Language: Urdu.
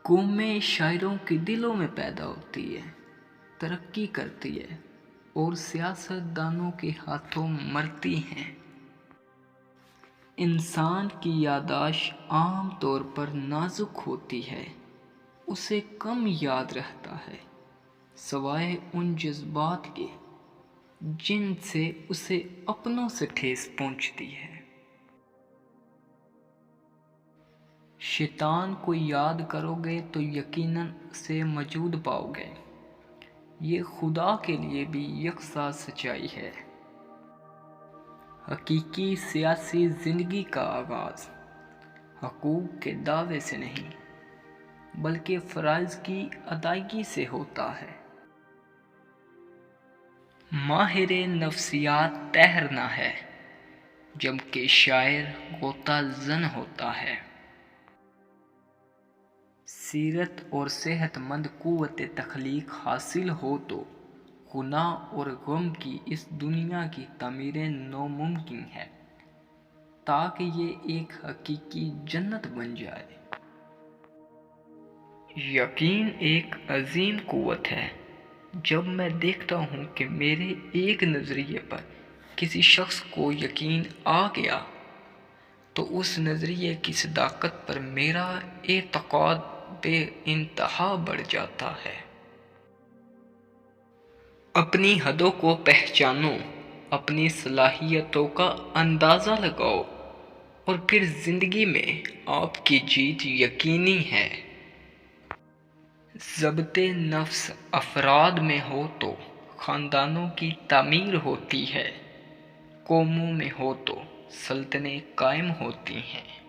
قومیں شاعروں کے دلوں میں پیدا ہوتی ہے، ترقی کرتی ہے اور سیاست دانوں کے ہاتھوں مرتی ہیں۔ انسان کی یادداشت عام طور پر نازک ہوتی ہے، اسے کم یاد رہتا ہے سوائے ان جذبات کے جن سے اسے اپنوں سے ٹھیس پہنچتی ہے۔ شیطان کو یاد کرو گے تو یقیناً اسے موجود پاؤ گے، یہ خدا کے لیے بھی یکساں سچائی ہے۔ حقیقی سیاسی زندگی کا آغاز حقوق کے دعوے سے نہیں بلکہ فرائض کی ادائیگی سے ہوتا ہے۔ ماہر نفسیات تہرنا ہے جبکہ شاعر غوطہ زن ہوتا ہے۔ سیرت اور صحت مند قوت تخلیق حاصل ہو تو گناہ اور غم کی اس دنیا کی تعمیر ناممکن ہے تاکہ یہ ایک حقیقی جنت بن جائے۔ یقین ایک عظیم قوت ہے۔ جب میں دیکھتا ہوں کہ میرے ایک نظریے پر کسی شخص کو یقین آ گیا تو اس نظریے کی صداقت پر میرا اعتقاد بے انتہا بڑھ جاتا ہے۔ اپنی حدوں کو پہچانو، اپنی صلاحیتوں کا اندازہ لگاؤ اور پھر زندگی میں آپ کی جیت یقینی ہے۔ ضبط نفس افراد میں ہو تو خاندانوں کی تعمیر ہوتی ہے، قوموں میں ہو تو سلطنتیں قائم ہوتی ہیں۔